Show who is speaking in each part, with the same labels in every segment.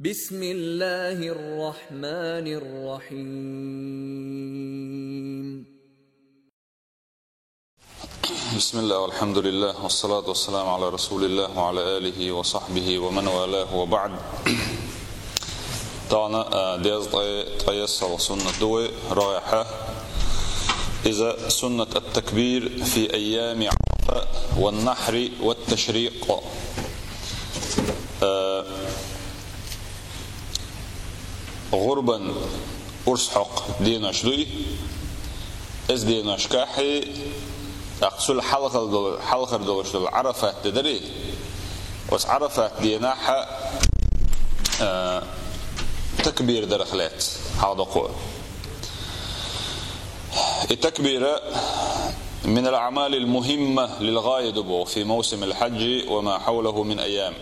Speaker 1: بسم الله الرحمن الرحيم.
Speaker 2: بسم الله والحمد لله والصلاة والسلام على رسول الله وعلى آله وصحبه ومن والاه وبعد. طبعا ديز طيصل سنة دوي رائحة إذا سنة التكبير في أيام عرفة والنحر والتشريق. غربا أرسحق دينا شدوي إز دينا شكاحي أقصل حلقة دول عرفات تدري وس عرفات ديناحة تكبير درخلات هذا قول. التكبير من الأعمال المهمة للغاية دبو في موسم الحج وما حوله من أيام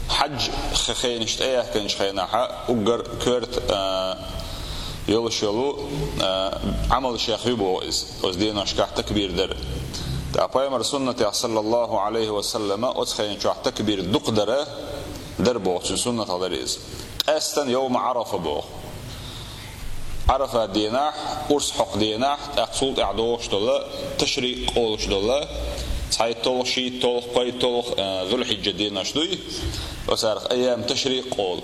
Speaker 2: حج خخين اشتايه كنش خيناحة أقر كرت يلشلو عمل الشيخ يبو إز دينا شكاح تكبير در تعبايمر سنة صلى الله عليه وسلم أتخين شكاح تكبير دق در بو سنة دريز أستن يوم عرفة بو عرفة ديناح أرسحق ديناح أقصول إعدوش دولا تشريق قولش دولا صحيح طول شيء طول قوي طول ذو الحجة ديناش دوي وصار أيام تشريق قول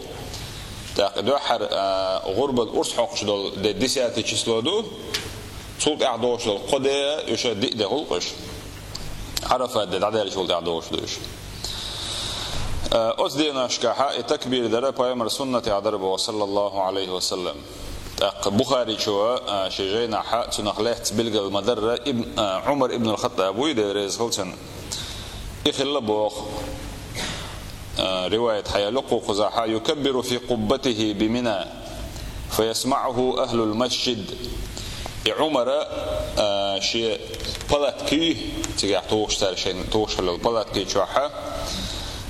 Speaker 2: دوحر غربة الأرسحق دول دي ديسياتي تشسلو دو صوت إعدوش دول قدية يشد دي غلقش عرفة دي دعدالي شولد إعدوش دوش أس ديناش كاحا تكبير دره بايمر سنة عدربه صلى الله عليه وسلم بخاري شو شجينا حق تنخلت بلغ المدرة عمر ابن الخطاب ويدرز خلصن إخلا بوخ رواية حيالق قزاحا يكبر في قبته بمنى فيسمعه أهل المسجد عمر شيء بلاتكي تيجي توش ترشين توش للبلاتكي شوحة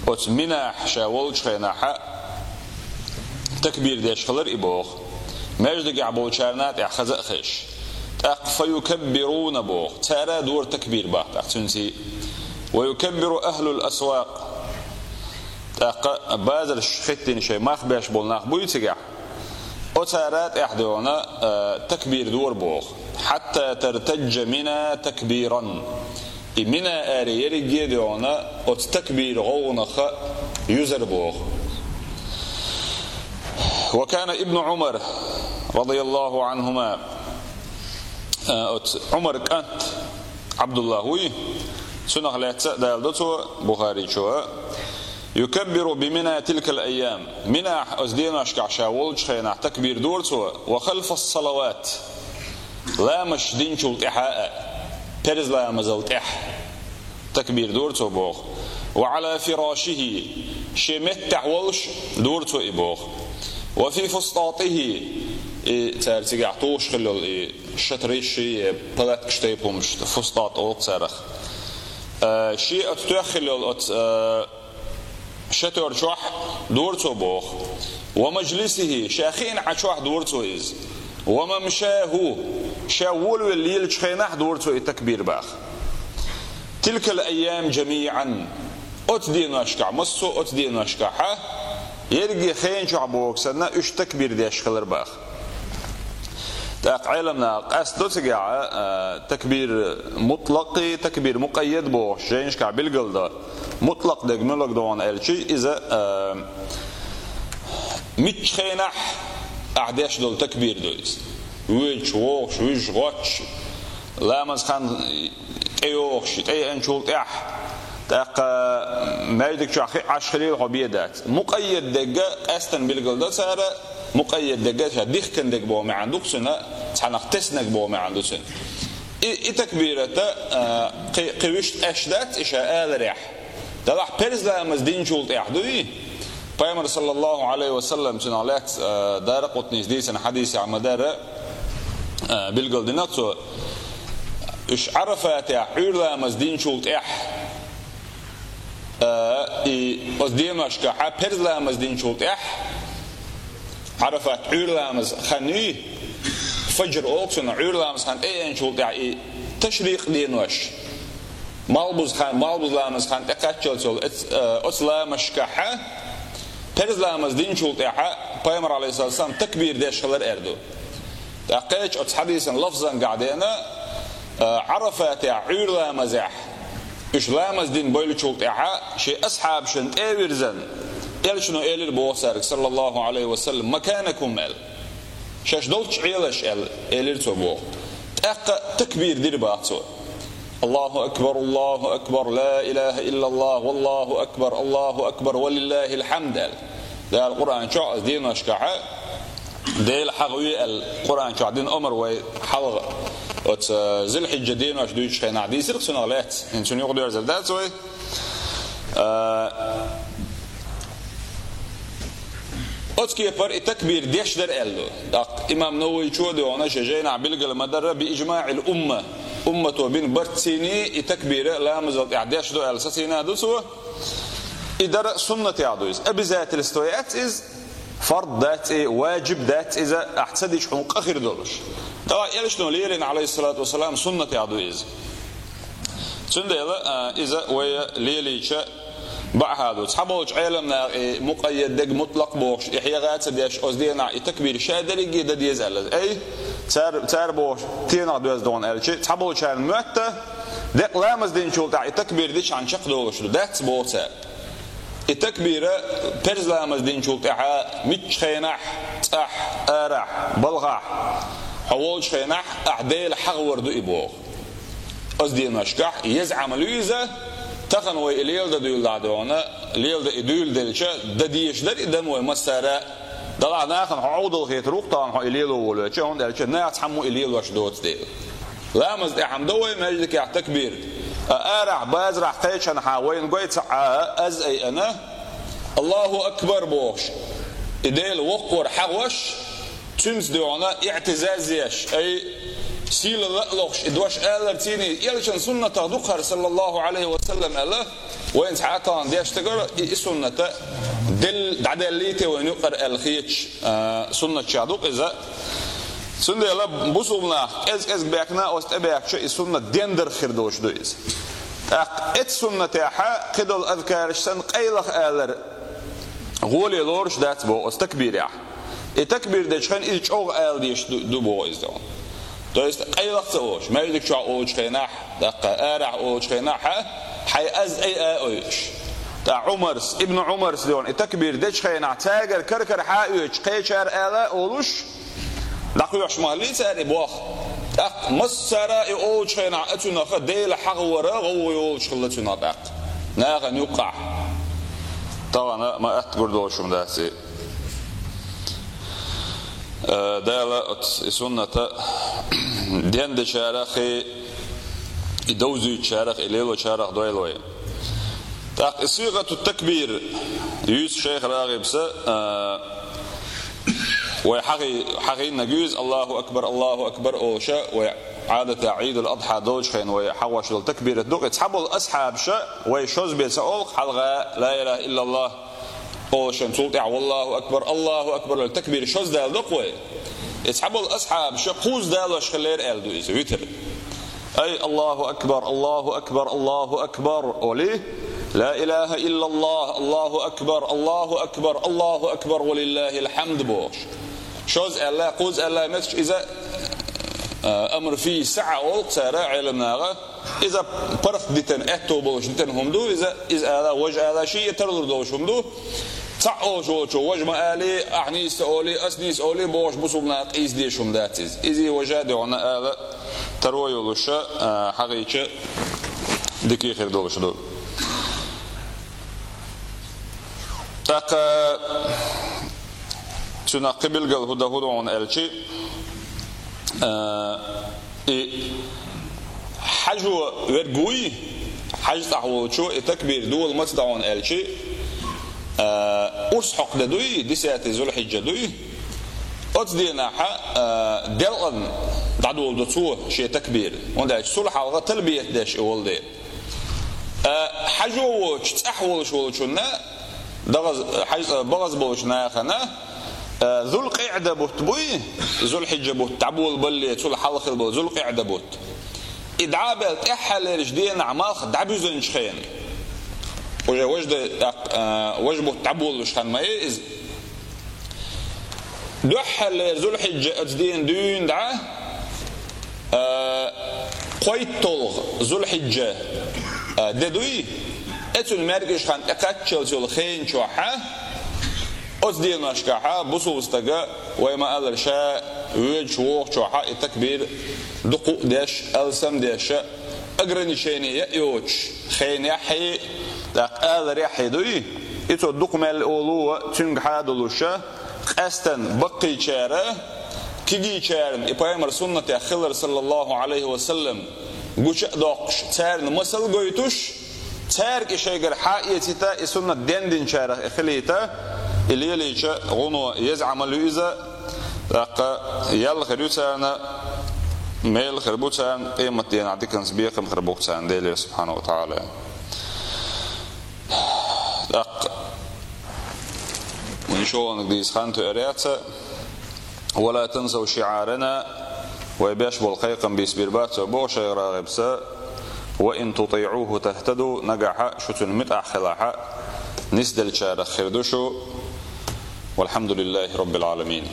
Speaker 2: وت مناح شاولش خيناحا تكبير ديش خلر إبوخ ماجد قعبو شارنات يحخزق خش فيكبرون بوخ تارا دور تكبير باق تنسي ويكبر أهل الأسواق بازر الشختين شيء ما خباش بولناخ بويتقع وتارات احدونا تكبير دور بوخ حتى ترتج منا تكبيرا منا آريري جيدونا وتكبير غونخ يزر بوخ. وكان ابن عمر رضي الله عنهما عمر كانت عبد الله وي سنة لا دالدته بخاري شو يكبر بمنى تلك الأيام منى أزدينا شكعشا ولج خينا تكبير دورته وخلف الصلوات لا مش دين شلت إحاء ترز لا مزلت إح تكبير دورته بوخ وعلى فراشه شمتع ولش دورته إبوخ وفي فسطاطه ترتجع توش خلل الشتريشي بلات كشتيبهم فسطاط أو تصرخ شيء أتدخل شتور شوح دورته بوخ ومجلسه شاخين عشوح دورته إز وممشاه شاول والليل شخينح دورته التكبير باخ. تلك الأيام جميعا أتدين أشكع مصو أتدين أشكعها يرجع خين شعبوك سنة إيش تكبير ديش خلر باخ. علمنا قصدو تجع تكبير مطلق تكبير مقيد بوش جينش كعبيل جلدا مطلق دق ملك دوان الشيء إذا مش خينح أعداش دول تكبير دويس ويش ووش ويش غوش لا مسخن أيوش أي أنشولت تاق ما يدك شو عشرين عبيدات مقيد دقة أستن بالجلدة سارة مقيد دقة ديخ كن دق بوا ما عندك سنة تنقتسنك بوا ما عندك سنة تكبيرة قويشت أشدات إشاء آل ريح ده بيرز لا مزدين شولت أحدوي بيامر صلى الله عليه وسلم تنالات دار قطنيس دي سنة حديث عن مدار بالجلدة نفسه إيش عرفت عير لا مزدين شولت أصديم أشكاحة بيرزلا مزدين شولت عرفت عير مز خني فجر أوكسون عير مز خن أي شولت تشريق دينوش مالبوز لامز خن تكاتشل سول أسلام أشكاحة perzlamaz din çult eha Peygamber aleyhisselam tekbir deşler erdu. Taqeç o hadisin lafzan qadena Arafat ya urlamaz ah. Üçlamaz din böyle çult eha şey ashab şun evirzen. El şunu elir boğsarık sallallahu aleyhi ve sellem makanakum el. Şaş dolç ilaş elir tobu. Tekbir dir bahtı. Allahu Ekber, Allahu Ekber, La ilahe illallah, Wallahu Ekber, Allahu Ekber, Velillahil hamdel. Dal Kur'an çoğaz din aşkaha. Değil haqwi el Kur'an çoğaz din ömür ve halg. Ot zilhicce din aş duyuş kayna disir sunaglet. İnsun yuqluyor zeldat ve Otski par tekbir deşler eldo. İmam Nevevi çoğdu ona şejeyna bilgil madara bi icma'il umma. Ummetu bin bartsini tekbire lamazat i'deşdo el sasina dusu. İdara sünnet yaduyuz. Ebizat istoyat iz فرض ذات واجب ذات إذا أحتدش حقوق آخر دولش. طبعا يلشنو ليرين عليه الصلاة والسلام سنة يعدويز. سنة إذا ويا ليليش بعهادو صحابوش عالمنا مقيد دق مطلق بوش إحياء غات ديش أزدينا تكبير شادري جدا ديز ألز أي تار بوش تينا دوز دون ألشي صحابوش عالم مؤتة دق لامز دين شول تاع تكبير ديش عن شق دولش ذات بوتا التكبير برزلامز دين شول تاع مش خينح تح أرح بلغح حولش خينح أعدال حغور دو إبوغ أزدينا شكح يزعم ليزة تخن وإليل دا دول دعوانا ليل دا إدول دلشة دا ديشدر إدن ومسارة دلع ناخن عود الخيط روقتان حو إليل وولوشة هون دلشة ناس حمو إليل واش دوت ديل لامز دي حمدوي مجدك يع تكبير أرح بازرح قيشن حاوين قويت أز أي أنا الله أكبر بوش إديل وقور حغوش تمس دعوانا اعتزازيش أي سيل لقش إدواش آلر تيني يلشن سنة تغدقر صلى الله عليه وسلم ألا وين تعاطان ديش تقر سنة دل دعداليتي وين يقر الخيش سنة شادوق إذا سنة يلا بوصلنا إز بيكنا أستبيك شيء سنة ديندر خردوش دويز إت سنة تاحا قدل أذكار سن قيلخ آلر غولي لورش دات بو استكبير يا التكبير ده شخن إيش أو آل ديش دو بو إزدون То есть قيلخ سوش ما يدك شو أوش خيناح دقة أرح أوش خيناح حي أز أي أوش تا عمرس ابن عمرس دون التكبير دش خيناح تاجر كركر حايش قيشر آلا أولوش دقيوش مهلي ساري بواخ دق مسرا أوش خيناح أتونا خديل حغورا غو يوش خلتونا دق ناغن يقع طبعا ما أتقول دوشم داسي دالا سنة دين ده شارخي يدوزي شارخ إليلو شارخ دويلوي تاق صيغة التكبير يوس شيخ راغب سا وحقي نجوز الله أكبر الله أكبر أو شاء وعادة عيد الأضحى دوج خين ويحوش التكبير الدق يتحبوا الأصحاب شاء ويشوز بيسأول حلقة لا إله إلا الله أو شمسول تاع والله أكبر الله أكبر التكبير شوز ده الدقوة يتحبوا الأصحاب شقوز ده وش خلير ألدو إذا ويتر أي الله أكبر الله أكبر الله أكبر وليه لا إله إلا الله الله أكبر الله أكبر الله أكبر ولله الحمد بوش شوز الله قوز الله متش إذا أمر فيه ساعة أول سارع علمناها إذا برف ديتن أتو بوش ديتن هم دو إذا هذا وجه هذا شيء تردر دوش هم دو تعوش وشو وجه آلي أحنيس أولي أسنيس أولي بوش بصوبنا قيس ديشهم داتيز إذا وجاد عنا هذا تروي ولوشة حقيقة دكي خير دوش دو تاق سنا قبل قال هدا هدا عن ألشي حجو ورقوي حج تحول شو التكبير دول ما تدعون ألشي أرسحق دوي دسات ذو الحجة دوي أتدينا دلقن دعدول دتوه شيء تكبير ونداش صلح على تلبية داش أول ده حجو وش تحول شو نا دغز حج بغز بوشنا خنا ذو القعدة بوت ذو الحجة بوت تعبول بلي ذو الحلق البوت ذو القعدة بوت إدعابل تحل رجدين عماخ دعبوزن شخين وجه وجبه تعبول وش كان ما إز دوحل ذو الحجة أتدين دون دعاه قويت طلغ ذو الحجة ددوي أتون مرجش كان أكتشل ذو الخين شوحة أتدين أشكاحة بصوصتك وما أدر شاء ويج ووق شوحة التكبير دقو داش ألسم داش أجرني شيني يأيوش خين يحي دق أدر يحي دوي إتو دقمل أولو تنجح دلوشة أستن بقي شاره كيجي شارن إبراهيم سنة خلر صلى الله عليه وسلم قوش داقش تارن مسل قويتوش تارك شيء حقيقي تا سنة دين شاره خليته اللي ليش غنو يزعم لويزا لق يلا خريوتنا ميل خربوتان قيمة دين عديكن سبيقم خربوتان ديلي سبحانه وتعالى لق وإن شاء الله نقديس خانتو إرياتا ولا تنسوا شعارنا ويبيش بالخيقا بيسبيربات وبوشا راغبسا وإن تطيعوه تهتدوا نقع شتن متع خلاحا نسدل شارخ خردوشو والحمد لله رب العالمين.